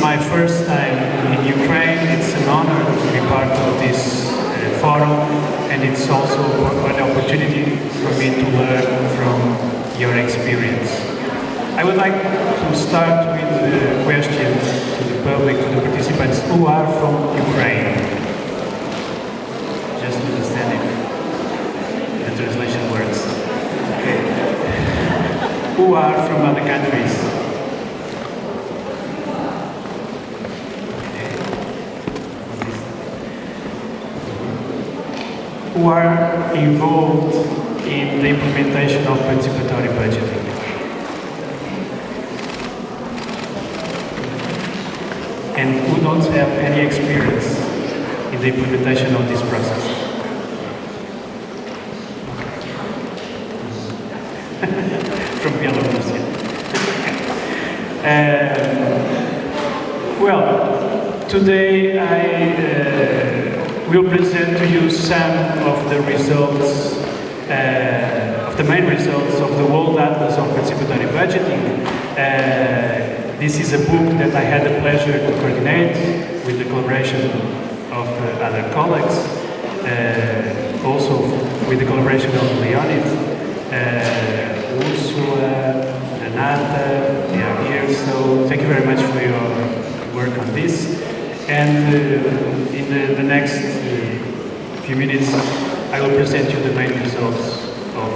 my first time in Ukraine. It's an honor to be part of this forum, and it's also an opportunity for me to learn from your experience. I would like to start with a question to the public, to the participants who are from Ukraine. Just to understand if the translation works. Okay. Who are from other countries? Who are involved in the implementation of participatory budgeting? And who don't have any experience in the implementation of this process? From Belarus. Well, today I will present to you some of the results, of the main results of the World Atlas of Participatory Budgeting. This is a book that I had the pleasure to coordinate with the collaboration of other colleagues, also with the collaboration of Leonid, Ursula, Renata, they are here, so thank you very much for your work on this. And in the next few minutes, I will present you the main results of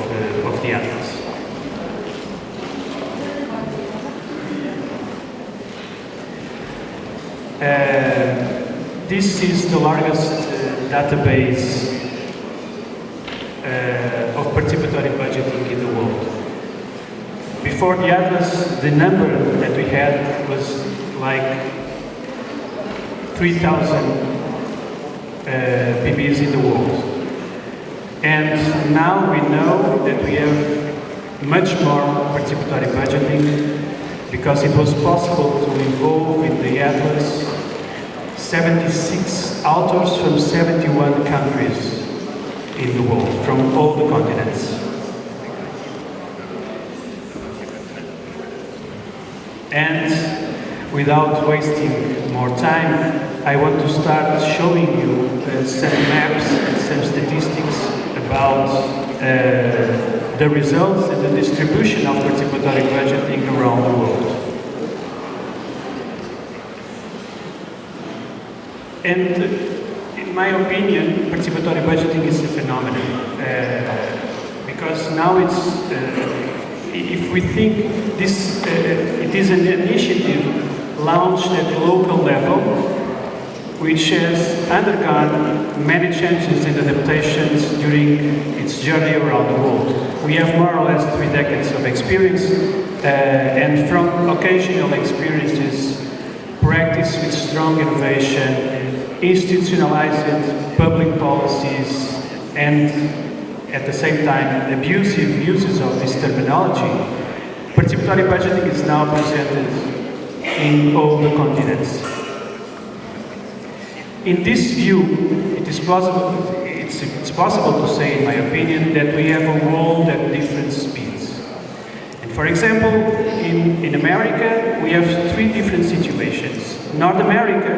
the Atlas. This is the largest database of participatory budgeting in the world. Before the Atlas, the number that we had was like 3,000 PBs in the world. And now we know that we have much more participatory budgeting because it was possible to involve in the Atlas 76 authors from 71 countries in the world, from all the continents. And without wasting more time, I want to start showing you some maps and some statistics about the results and the distribution of participatory budgeting around the world. And in my opinion, participatory budgeting is a phenomenon because now it's, if we think this, it is an initiative launched at the local level, which has undergone many changes and adaptations during its journey around the world. We have more or less 3 decades of experience, and from occasional experiences, practice with strong innovation, institutionalized public policies, and at the same time, abusive uses of this terminology, participatory budgeting is now presented in all the continents. In this view, it's possible to say, in my opinion, that we have a world at different speeds. And for example, in America, we have 3 different situations. North America,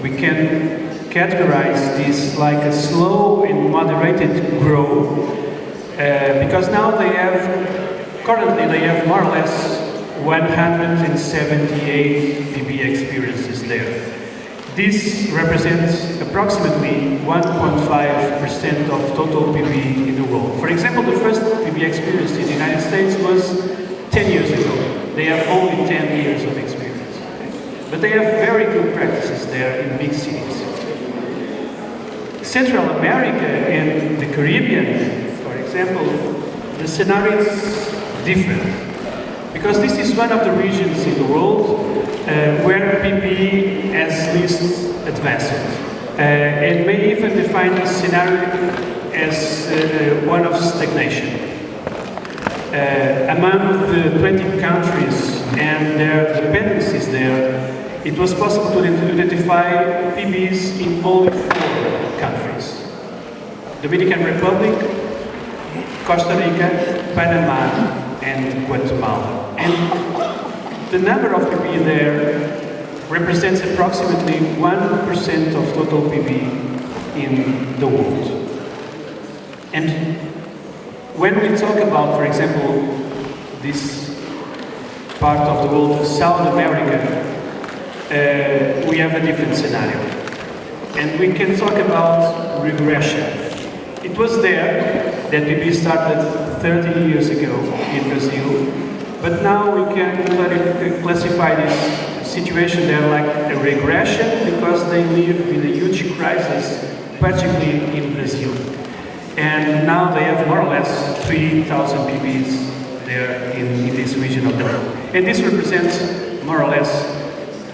we can categorize this like a slow and moderated growth, because now currently they have more or less 178 PB experiences there. This represents approximately 1.5% of total PB in the world. For example, the first PB experience in the United States was 10 years ago. They have only 10 years of experience. But they have very good practices there in big cities. Central America and the Caribbean, for example, the scenario is different. Because this is one of the regions in the world where PB has least advanced, and may even define this scenario as one of stagnation. Among the 20 countries and their dependencies there, it was possible to identify PBs in only 4 countries: Dominican Republic, Costa Rica, Panama, and Guatemala. And the number of PB there represents approximately 1% of total PB in the world. And when we talk about, for example, this part of the world, South America, we have a different scenario. And we can talk about regression. It was there that PB started 30 years ago in Brazil, but now we can classify this situation there like a regression because they live in a huge crisis, particularly in Brazil. And now they have more or less 3,000 PBs there in this region of the world. And this represents more or less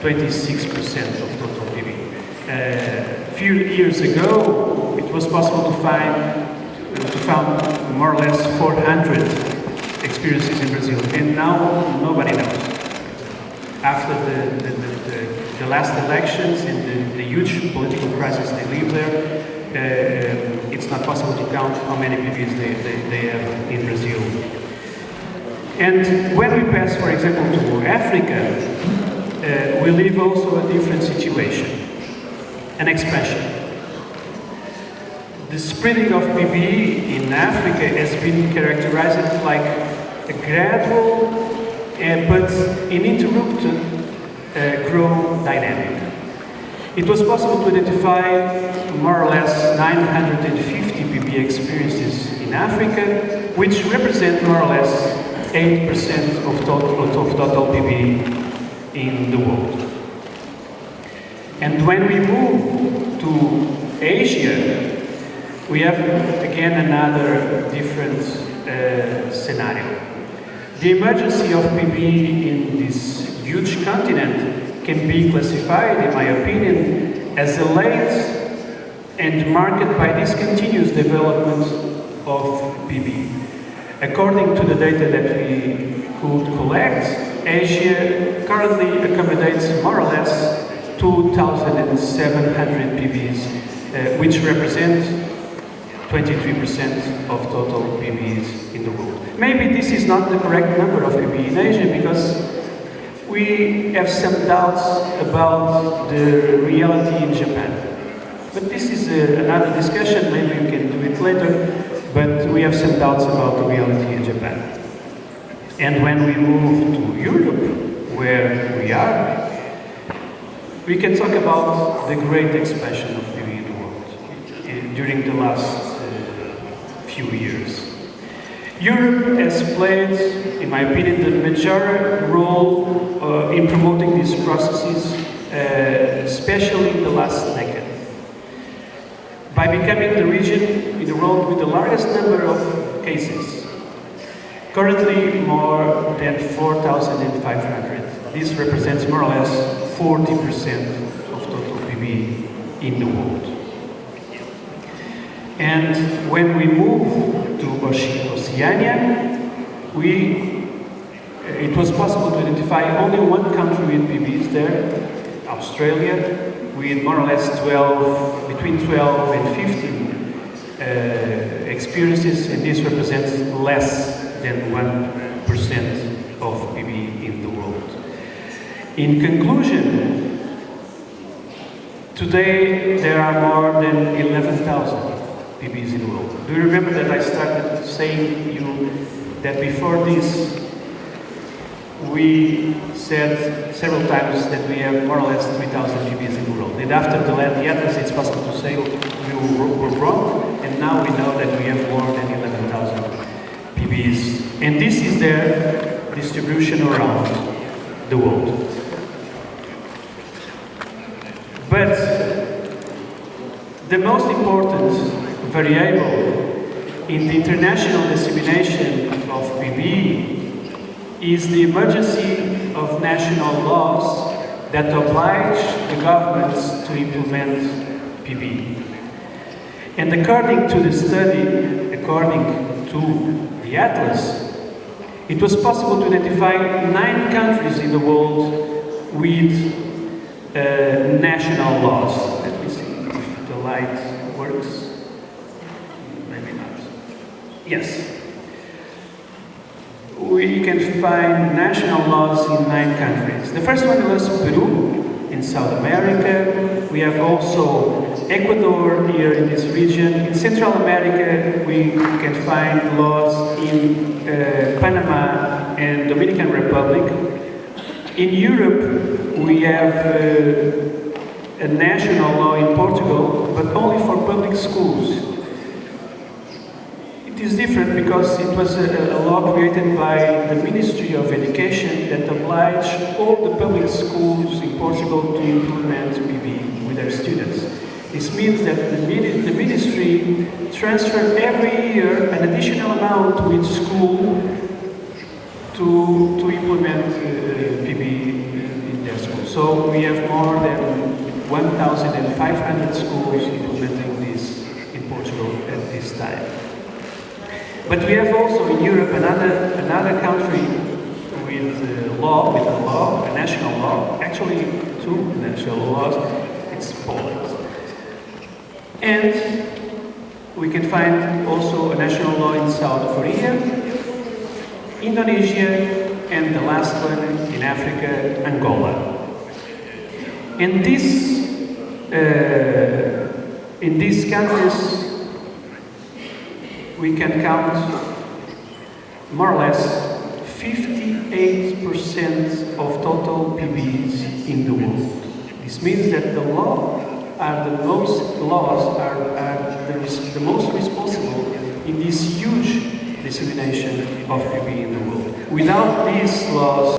26% of total PB. A few years ago, it was possible to find more or less 400 experiences in Brazil, and now nobody knows. After the last elections and the huge political crisis they live there, it's not possible to count how many PBs they have in Brazil. And when we pass, for example, to Africa, we live also a different situation, an expansion. The spreading of PB in Africa has been characterized like a gradual but uninterrupted growth dynamic. It was possible to identify more or less 950 PB experiences in Africa, which represent more or less 8% of total PB in the world. And when we move to Asia, we have again another different scenario. The emergency of PB in this huge continent can be classified, in my opinion, as a late and marked by discontinuous development of PB. According to the data that we could collect, Asia currently accommodates more or less 2,700 PBs, which represent 23% of total PBs in the world. Maybe this is not the correct number of PB in Asia because we have some doubts about the reality in Japan. But this is another discussion, maybe we can do it later, but we have some doubts about the reality in Japan. And when we move to Europe, where we are, we can talk about the great expansion of PB in the world during the last few years. Europe has played, in my opinion, the major role in promoting these processes, especially in the last decade, by becoming the region in the world with the largest number of cases. Currently, more than 4,500. This represents more or less 40% of total PB in the world. And when we move to Oceania, it was possible to identify only one country with PBs there, Australia, with more or less between 12 and 15 experiences, and this represents less than 1% of PB in the world. In conclusion, today there are more than 11,000 PBs in the world. Do you remember that I started saying you that before this we said several times that we have more or less 3,000 PBs in the world. And after the Atlas, it's possible to say we were wrong, and now we know that we have more than 11,000 PBs. And this is their distribution around the world. But the most important variable in the international dissemination of PB is the emergency of national laws that oblige the governments to implement PB. And according to the study, according to the Atlas, it was possible to identify 9 countries in the world with national laws. Let me see if the light works. Maybe not. Yes. We can find national laws in 9 countries. The first one was Peru, in South America. We have also Ecuador here in this region. In Central America, we can find laws in Panama and Dominican Republic. In Europe, we have a national law in Portugal, but only for public schools. It is different because it was a law created by the Ministry of Education that obliged all the public schools in Portugal to implement PB with their students. This means that the ministry transferred every year an additional amount to each school to implement PB in their school. So we have more than 1,500 schools implementing this in Portugal at this time. But we have also in Europe another country with a national law, actually two national laws. It's Poland. And we can find also a national law in South Korea, Indonesia, and the last one in Africa, Angola. In these countries, we can count more or less 58% of total PBs in the world. This means that the laws are the most responsible in this huge dissemination of PB in the world. Without these laws,